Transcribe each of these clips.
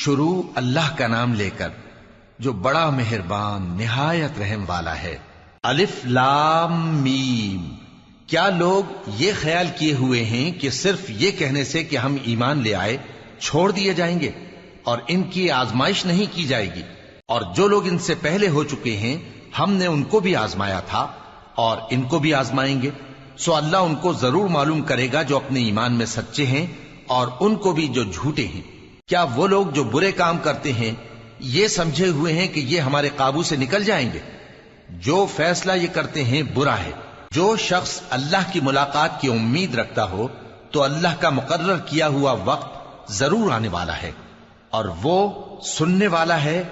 شروع اللہ کا نام لے کر جو بڑا مہربان نہایت رحم والا ہے۔ الف لام میم۔ کیا لوگ یہ خیال کیے ہوئے ہیں کہ صرف یہ کہنے سے کہ ہم ایمان لے آئے چھوڑ دیے جائیں گے اور ان کی آزمائش نہیں کی جائے گی؟ اور جو لوگ ان سے پہلے ہو چکے ہیں ہم نے ان کو بھی آزمایا تھا اور ان کو بھی آزمائیں گے، سو اللہ ان کو ضرور معلوم کرے گا جو اپنے ایمان میں سچے ہیں اور ان کو بھی جو جھوٹے ہیں۔ کیا وہ لوگ جو برے کام کرتے ہیں یہ سمجھے ہوئے ہیں کہ یہ ہمارے قابو سے نکل جائیں گے؟ جو فیصلہ یہ کرتے ہیں برا ہے۔ جو شخص اللہ کی ملاقات کی امید رکھتا ہو تو اللہ کا مقرر کیا ہوا وقت ضرور آنے والا ہے، اور وہ سننے والا ہے،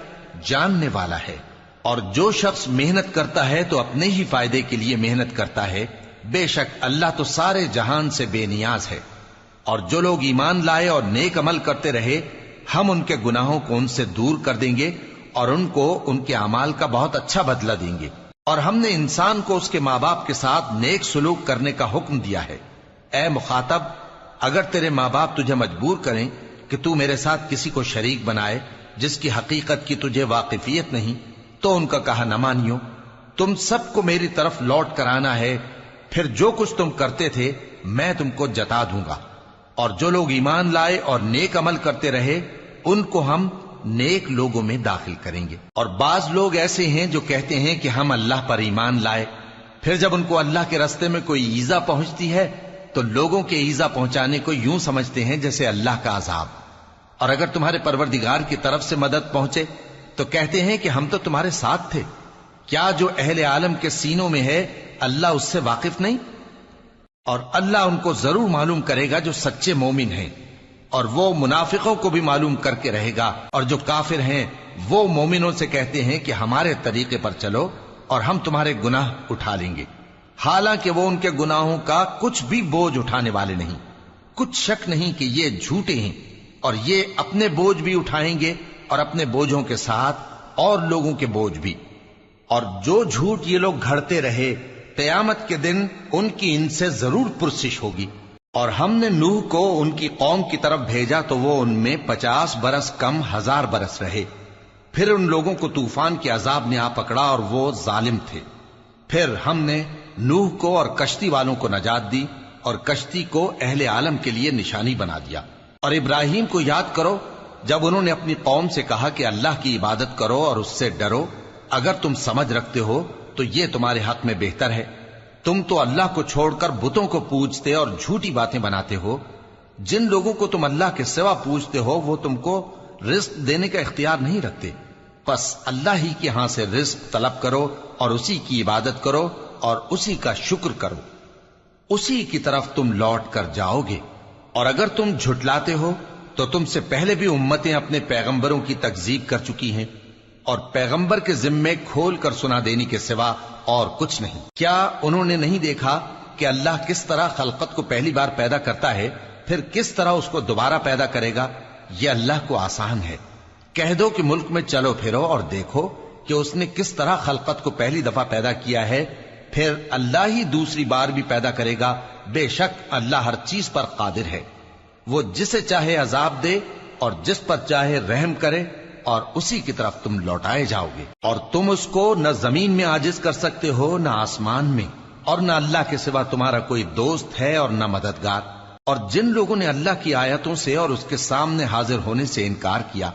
جاننے والا ہے۔ اور جو شخص محنت کرتا ہے تو اپنے ہی فائدے کے لیے محنت کرتا ہے، بے شک اللہ تو سارے جہان سے بے نیاز ہے۔ اور جو لوگ ایمان لائے اور نیک عمل کرتے رہے ہم ان کے گناہوں کو ان سے دور کر دیں گے اور ان کو ان کے اعمال کا بہت اچھا بدلہ دیں گے۔ اور ہم نے انسان کو اس کے ماں باپ کے ساتھ نیک سلوک کرنے کا حکم دیا ہے۔ اے مخاطب، اگر تیرے ماں باپ تجھے مجبور کریں کہ تو میرے ساتھ کسی کو شریک بنائے جس کی حقیقت کی تجھے واقفیت نہیں تو ان کا کہا نہ مانیو۔ تم سب کو میری طرف لوٹ کر آنا ہے، پھر جو کچھ تم کرتے تھے میں تم کو جتا دوں گا۔ اور جو لوگ ایمان لائے اور نیک عمل کرتے رہے ان کو ہم نیک لوگوں میں داخل کریں گے۔ اور بعض لوگ ایسے ہیں جو کہتے ہیں کہ ہم اللہ پر ایمان لائے، پھر جب ان کو اللہ کے راستے میں کوئی ایذا پہنچتی ہے تو لوگوں کے ایذا پہنچانے کو یوں سمجھتے ہیں جیسے اللہ کا عذاب۔ اور اگر تمہارے پروردگار کی طرف سے مدد پہنچے تو کہتے ہیں کہ ہم تو تمہارے ساتھ تھے۔ کیا جو اہل عالم کے سینوں میں ہے اللہ اس سے واقف نہیں؟ اور اللہ ان کو ضرور معلوم کرے گا جو سچے مومن ہیں، اور وہ منافقوں کو بھی معلوم کر کے رہے گا۔ اور جو کافر ہیں وہ مومنوں سے کہتے ہیں کہ ہمارے طریقے پر چلو اور ہم تمہارے گناہ اٹھا لیں گے، حالانکہ وہ ان کے گناہوں کا کچھ بھی بوجھ اٹھانے والے نہیں۔ کچھ شک نہیں کہ یہ جھوٹے ہیں، اور یہ اپنے بوجھ بھی اٹھائیں گے اور اپنے بوجھوں کے ساتھ اور لوگوں کے بوجھ بھی۔ اور جو جھوٹ یہ لوگ گھڑتے رہے قیامت کے دن ان کی ان سے ضرور پرسش ہوگی۔ اور ہم نے نوح کو ان کی قوم کی طرف بھیجا تو وہ ان میں 50 برس کم 1000 برس رہے۔ پھر ان لوگوں کو طوفان کے عذاب نے آ پکڑا اور وہ ظالم تھے۔ پھر ہم نے نوح کو اور کشتی والوں کو نجات دی اور کشتی کو اہل عالم کے لیے نشانی بنا دیا۔ اور ابراہیم کو یاد کرو جب انہوں نے اپنی قوم سے کہا کہ اللہ کی عبادت کرو اور اس سے ڈرو، اگر تم سمجھ رکھتے ہو تو یہ تمہارے حق میں بہتر ہے۔ تم تو اللہ کو چھوڑ کر بتوں کو پوجتے اور جھوٹی باتیں بناتے ہو۔ جن لوگوں کو تم اللہ کے سوا پوجتے ہو وہ تم کو رزق دینے کا اختیار نہیں رکھتے، پس اللہ ہی کے ہاں سے رزق طلب کرو اور اسی کی عبادت کرو اور اسی کا شکر کرو، اسی کی طرف تم لوٹ کر جاؤ گے۔ اور اگر تم جھٹلاتے ہو تو تم سے پہلے بھی امتیں اپنے پیغمبروں کی تکذیب کر چکی ہیں، اور پیغمبر کے ذمے کھول کر سنا دینے کے سوا اور کچھ نہیں۔ کیا انہوں نے نہیں دیکھا کہ اللہ کس طرح خلقت کو پہلی بار پیدا کرتا ہے پھر کس طرح اس کو دوبارہ پیدا کرے گا؟ یہ اللہ کو آسان ہے۔ کہہ دو کہ ملک میں چلو پھرو اور دیکھو کہ اس نے کس طرح خلقت کو پہلی دفعہ پیدا کیا ہے، پھر اللہ ہی دوسری بار بھی پیدا کرے گا۔ بے شک اللہ ہر چیز پر قادر ہے۔ وہ جسے چاہے عذاب دے اور جس پر چاہے رحم کرے، اور اسی کی طرف تم لوٹائے جاؤ گے۔ اور تم اس کو نہ زمین میں عاجز کر سکتے ہو نہ آسمان میں، اور نہ اللہ کے سوا تمہارا کوئی دوست ہے اور نہ مددگار۔ اور جن لوگوں نے اللہ کی آیتوں سے اور اس کے سامنے حاضر ہونے سے انکار کیا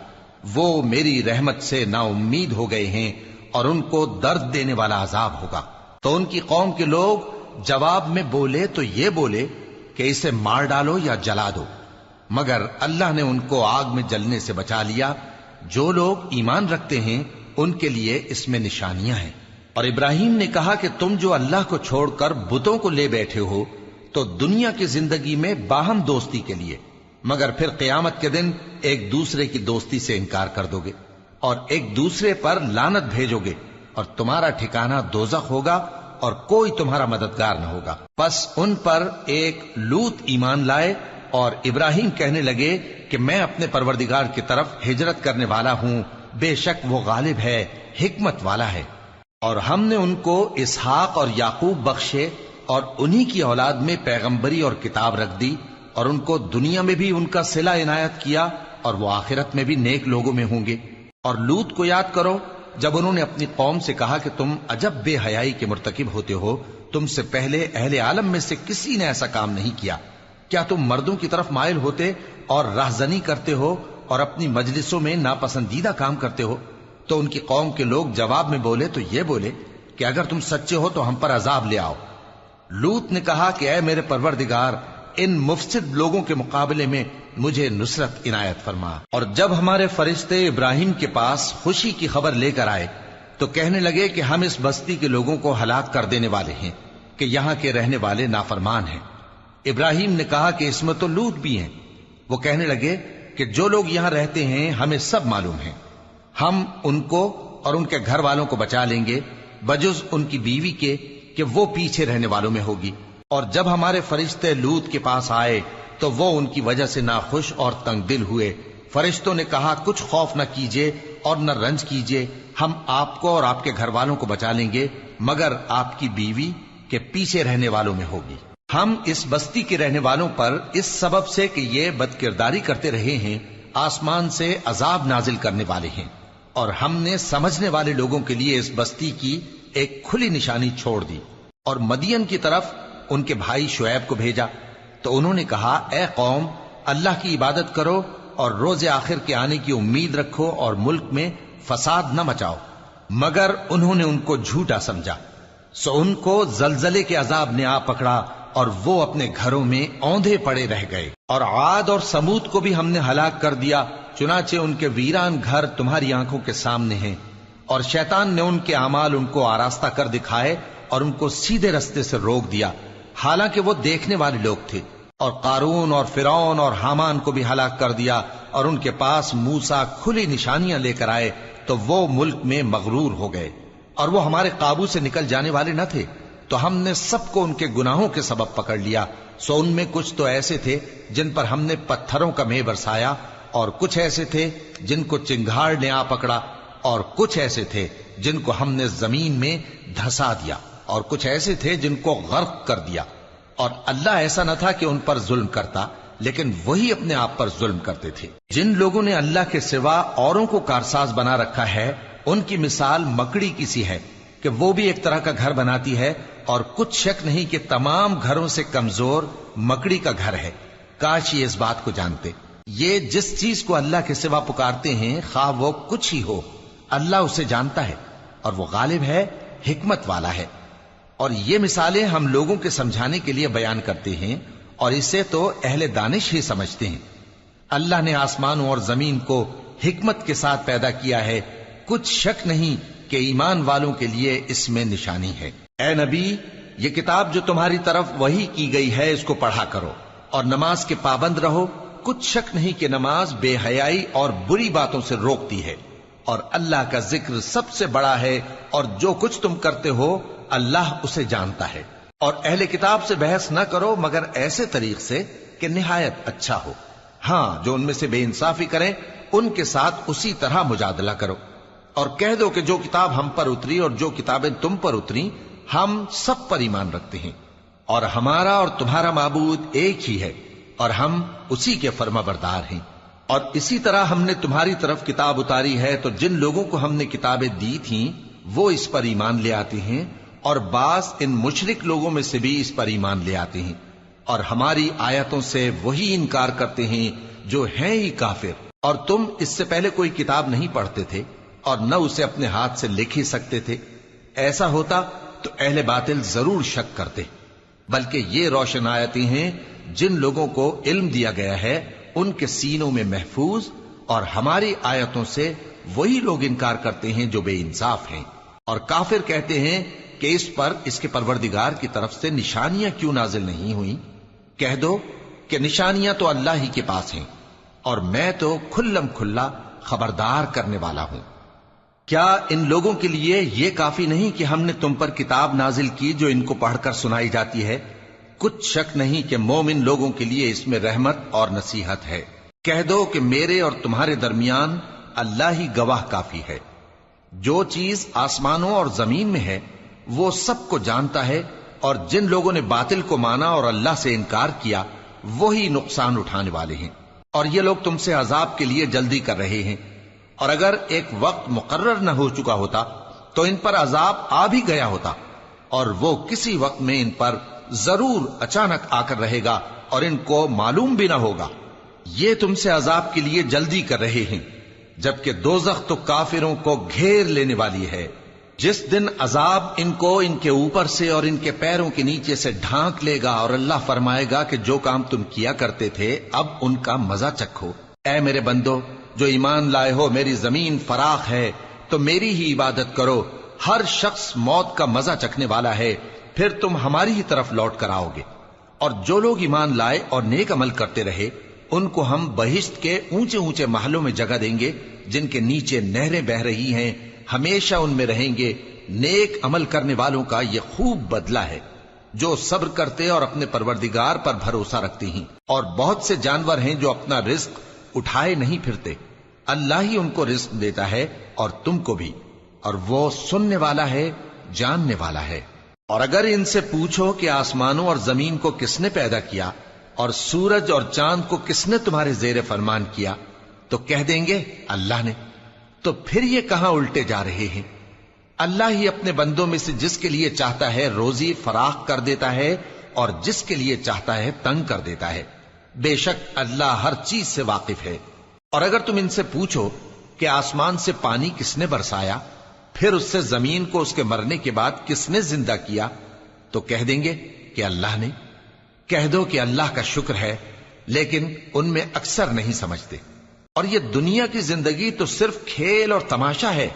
وہ میری رحمت سے نا امید ہو گئے ہیں، اور ان کو درد دینے والا عذاب ہوگا۔ تو ان کی قوم کے لوگ جواب میں بولے تو یہ بولے کہ اسے مار ڈالو یا جلا دو، مگر اللہ نے ان کو آگ میں جلنے سے بچا لیا۔ جو لوگ ایمان رکھتے ہیں ان کے لیے اس میں نشانیاں ہیں۔ اور ابراہیم نے کہا کہ تم جو اللہ کو چھوڑ کر بتوں کو لے بیٹھے ہو تو دنیا کی زندگی میں باہم دوستی کے لیے، مگر پھر قیامت کے دن ایک دوسرے کی دوستی سے انکار کر دو گے اور ایک دوسرے پر لعنت بھیجو گے، اور تمہارا ٹھکانہ دوزخ ہوگا اور کوئی تمہارا مددگار نہ ہوگا۔ پس ان پر ایک لوط ایمان لائے، اور ابراہیم کہنے لگے کہ میں اپنے پروردگار کی طرف ہجرت کرنے والا ہوں، بے شک وہ غالب ہے، حکمت والا ہے۔ اور ہم نے ان کو اسحاق اور یعقوب بخشے اور انہی کی اولاد میں پیغمبری اور کتاب رکھ دی، اور ان کو دنیا میں بھی ان کا صلہ عنایت کیا اور وہ آخرت میں بھی نیک لوگوں میں ہوں گے۔ اور لوط کو یاد کرو جب انہوں نے اپنی قوم سے کہا کہ تم عجب بے حیائی کے مرتکب ہوتے ہو، تم سے پہلے اہل عالم میں سے کسی نے ایسا کام نہیں کیا۔ کیا تم مردوں کی طرف مائل ہوتے اور رہزنی کرتے ہو اور اپنی مجلسوں میں ناپسندیدہ کام کرتے ہو؟ تو ان کی قوم کے لوگ جواب میں بولے تو یہ بولے کہ اگر تم سچے ہو تو ہم پر عذاب لے آؤ۔ لوط نے کہا کہ اے میرے پروردگار، ان مفسد لوگوں کے مقابلے میں مجھے نصرت عنایت فرما۔ اور جب ہمارے فرشتے ابراہیم کے پاس خوشی کی خبر لے کر آئے تو کہنے لگے کہ ہم اس بستی کے لوگوں کو ہلاک کر دینے والے ہیں کہ یہاں کے رہنے والے نافرمان ہیں۔ ابراہیم نے کہا کہ اس میں تو لوط بھی ہیں۔ وہ کہنے لگے کہ جو لوگ یہاں رہتے ہیں ہمیں سب معلوم ہیں، ہم ان کو اور ان کے گھر والوں کو بچا لیں گے بجز ان کی بیوی کے کہ وہ پیچھے رہنے والوں میں ہوگی۔ اور جب ہمارے فرشتے لوط کے پاس آئے تو وہ ان کی وجہ سے ناخوش اور تنگ دل ہوئے۔ فرشتوں نے کہا کچھ خوف نہ کیجیے اور نہ رنج کیجیے، ہم آپ کو اور آپ کے گھر والوں کو بچا لیں گے مگر آپ کی بیوی کے پیچھے رہنے والوں میں ہوگی۔ ہم اس بستی کے رہنے والوں پر اس سبب سے کہ یہ بدکرداری کرتے رہے ہیں آسمان سے عذاب نازل کرنے والے ہیں، اور ہم نے سمجھنے والے لوگوں کے لیے اس بستی کی ایک کھلی نشانی چھوڑ دی۔ اور مدین کی طرف ان کے بھائی شعیب کو بھیجا تو انہوں نے کہا اے قوم، اللہ کی عبادت کرو اور روز آخر کے آنے کی امید رکھو اور ملک میں فساد نہ مچاؤ۔ مگر انہوں نے ان کو جھوٹا سمجھا، سو ان کو زلزلے کے عذاب نے آ پکڑا اور وہ اپنے گھروں میں اوندھے پڑے رہ گئے۔ اور عاد اور سمود کو بھی ہم نے ہلاک کر دیا، چنانچہ ان کے ویران گھر تمہاری آنکھوں کے سامنے ہیں، اور شیطان نے ان کے اعمال ان کو آراستہ کر دکھائے اور ان کو سیدھے رستے سے روک دیا، حالانکہ وہ دیکھنے والے لوگ تھے۔ اور قارون اور فرعون اور حامان کو بھی ہلاک کر دیا، اور ان کے پاس موسیٰ کھلی نشانیاں لے کر آئے تو وہ ملک میں مغرور ہو گئے، اور وہ ہمارے قابو سے نکل جانے والے نہ تھے، تو ہم نے سب کو ان کے گناہوں کے سبب پکڑ لیا۔ سو ان میں کچھ تو ایسے تھے جن پر ہم نے پتھروں کا مے برسایا، اور کچھ ایسے تھے جن کو چنگھاڑ نے آ پکڑا، اور کچھ ایسے تھے جن کو ہم نے زمین میں دھسا دیا، اور کچھ ایسے تھے جن کو غرق کر دیا۔ اور اللہ ایسا نہ تھا کہ ان پر ظلم کرتا، لیکن وہی اپنے آپ پر ظلم کرتے تھے۔ جن لوگوں نے اللہ کے سوا اوروں کو کارساز بنا رکھا ہے، ان کی مثال مکڑی کی سی ہے کہ وہ بھی ایک طرح کا گھر بناتی ہے، اور کچھ شک نہیں کہ تمام گھروں سے کمزور مکڑی کا گھر ہے۔ کاش یہ اس بات کو جانتے۔ یہ جس چیز کو اللہ کے سوا پکارتے ہیں خواہ وہ کچھ ہی ہو، اللہ اسے جانتا ہے اور وہ غالب ہے، حکمت والا ہے۔ اور یہ مثالیں ہم لوگوں کے سمجھانے کے لیے بیان کرتے ہیں، اور اسے تو اہل دانش ہی سمجھتے ہیں۔ اللہ نے آسمانوں اور زمین کو حکمت کے ساتھ پیدا کیا ہے، کچھ شک نہیں کہ ایمان والوں کے لیے اس میں نشانی ہے۔ اے نبی، یہ کتاب جو تمہاری طرف وحی کی گئی ہے اس کو پڑھا کرو، اور نماز کے پابند رہو۔ کچھ شک نہیں کہ نماز بے حیائی اور بری باتوں سے روکتی ہے، اور اللہ کا ذکر سب سے بڑا ہے، اور جو کچھ تم کرتے ہو اللہ اسے جانتا ہے۔ اور اہل کتاب سے بحث نہ کرو مگر ایسے طریق سے کہ نہایت اچھا ہو۔ ہاں، جو ان میں سے بے انصافی کریں ان کے ساتھ اسی طرح مجادلہ کرو، اور کہہ دو کہ جو کتاب ہم پر اتری اور جو کتابیں تم پر اتری ہم سب پر ایمان رکھتے ہیں، اور ہمارا اور تمہارا معبود ایک ہی ہے، اور ہم اسی کے فرما بردار ہیں۔ اور اسی طرح ہم نے تمہاری طرف کتاب اتاری ہے تو جن لوگوں کو ہم نے کتابیں دی تھیں وہ اس پر ایمان لے آتے ہیں، اور بعض ان مشرک لوگوں میں سے بھی اس پر ایمان لے آتے ہیں، اور ہماری آیتوں سے وہی انکار کرتے ہیں جو ہیں ہی کافر۔ اور تم اس سے پہلے کوئی کتاب نہیں پڑھتے تھے اور نہ اسے اپنے ہاتھ سے لکھ ہی سکتے تھے۔ ایسا ہوتا تو اہل باطل ضرور شک کرتے، بلکہ یہ روشن آیتیں ہیں جن لوگوں کو علم دیا گیا ہے ان کے سینوں میں محفوظ، اور ہماری آیتوں سے وہی لوگ انکار کرتے ہیں جو بے انصاف ہیں۔ اور کافر کہتے ہیں کہ اس پر اس کے پروردگار کی طرف سے نشانیاں کیوں نازل نہیں ہوئیں؟ کہہ دو کہ نشانیاں تو اللہ ہی کے پاس ہیں، اور میں تو کھلم کھلا خبردار کرنے والا ہوں۔ کیا ان لوگوں کے لیے یہ کافی نہیں کہ ہم نے تم پر کتاب نازل کی جو ان کو پڑھ کر سنائی جاتی ہے؟ کچھ شک نہیں کہ مومن لوگوں کے لیے اس میں رحمت اور نصیحت ہے۔ کہہ دو کہ میرے اور تمہارے درمیان اللہ ہی گواہ کافی ہے۔ جو چیز آسمانوں اور زمین میں ہے وہ سب کو جانتا ہے، اور جن لوگوں نے باطل کو مانا اور اللہ سے انکار کیا وہی نقصان اٹھانے والے ہیں۔ اور یہ لوگ تم سے عذاب کے لیے جلدی کر رہے ہیں، اور اگر ایک وقت مقرر نہ ہو چکا ہوتا تو ان پر عذاب آ بھی گیا ہوتا، اور وہ کسی وقت میں ان پر ضرور اچانک آ کر رہے گا اور ان کو معلوم بھی نہ ہوگا۔ یہ تم سے عذاب کے لیے جلدی کر رہے ہیں، جبکہ دوزخ تو کافروں کو گھیر لینے والی ہے۔ جس دن عذاب ان کو ان کے اوپر سے اور ان کے پیروں کے نیچے سے ڈھانک لے گا، اور اللہ فرمائے گا کہ جو کام تم کیا کرتے تھے اب ان کا مزہ چکھو۔ اے میرے بندو جو ایمان لائے ہو، میری زمین فراخ ہے تو میری ہی عبادت کرو۔ ہر شخص موت کا مزہ چکھنے والا ہے، پھر تم ہماری ہی طرف لوٹ کر آؤ گے۔ اور جو لوگ ایمان لائے اور نیک عمل کرتے رہے، ان کو ہم بہشت کے اونچے اونچے محلوں میں جگہ دیں گے، جن کے نیچے نہریں بہ رہی ہیں، ہمیشہ ان میں رہیں گے۔ نیک عمل کرنے والوں کا یہ خوب بدلہ ہے، جو صبر کرتے اور اپنے پروردگار پر بھروسہ رکھتے ہیں۔ اور بہت سے جانور ہیں جو اپنا رزق اٹھائے نہیں پھرتے، اللہ ہی ان کو رزق دیتا ہے اور تم کو بھی، اور وہ سننے والا ہے، جاننے والا ہے۔ اور اگر ان سے پوچھو کہ آسمانوں اور زمین کو کس نے پیدا کیا اور سورج اور چاند کو کس نے تمہارے زیر فرمان کیا، تو کہہ دیں گے اللہ نے۔ تو پھر یہ کہاں الٹے جا رہے ہیں؟ اللہ ہی اپنے بندوں میں سے جس کے لیے چاہتا ہے روزی فراخ کر دیتا ہے، اور جس کے لیے چاہتا ہے تنگ کر دیتا ہے۔ بے شک اللہ ہر چیز سے واقف ہے۔ اور اگر تم ان سے پوچھو کہ آسمان سے پانی کس نے برسایا، پھر اس سے زمین کو اس کے مرنے کے بعد کس نے زندہ کیا، تو کہہ دیں گے کہ اللہ نے۔ کہہ دو کہ اللہ کا شکر ہے، لیکن ان میں اکثر نہیں سمجھتے۔ اور یہ دنیا کی زندگی تو صرف کھیل اور تماشا ہے،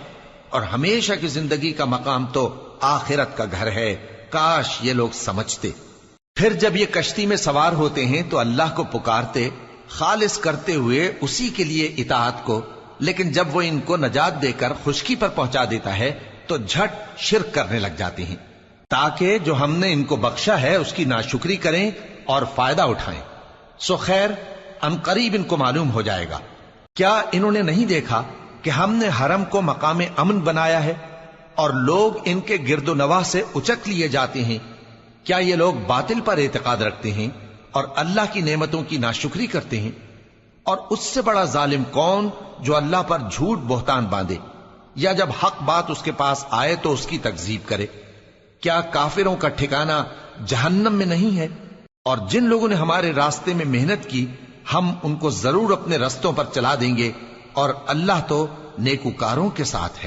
اور ہمیشہ کی زندگی کا مقام تو آخرت کا گھر ہے۔ کاش یہ لوگ سمجھتے۔ پھر جب یہ کشتی میں سوار ہوتے ہیں تو اللہ کو پکارتے، خالص کرتے ہوئے اسی کے لیے اطاعت کو، لیکن جب وہ ان کو نجات دے کر خشکی پر پہنچا دیتا ہے تو جھٹ شرک کرنے لگ جاتے ہیں، تاکہ جو ہم نے ان کو بخشا ہے اس کی ناشکری کریں اور فائدہ اٹھائیں۔ سو خیر ان قریب ان کو معلوم ہو جائے گا۔ کیا انہوں نے نہیں دیکھا کہ ہم نے حرم کو مقام امن بنایا ہے اور لوگ ان کے گرد و نواح سے اچک لیے جاتے ہیں؟ کیا یہ لوگ باطل پر اعتقاد رکھتے ہیں اور اللہ کی نعمتوں کی ناشکری کرتے ہیں؟ اور اس سے بڑا ظالم کون جو اللہ پر جھوٹ بہتان باندھے، یا جب حق بات اس کے پاس آئے تو اس کی تکذیب کرے؟ کیا کافروں کا ٹھکانہ جہنم میں نہیں ہے؟ اور جن لوگوں نے ہمارے راستے میں محنت کی، ہم ان کو ضرور اپنے رستوں پر چلا دیں گے، اور اللہ تو نیکوکاروں کے ساتھ ہے۔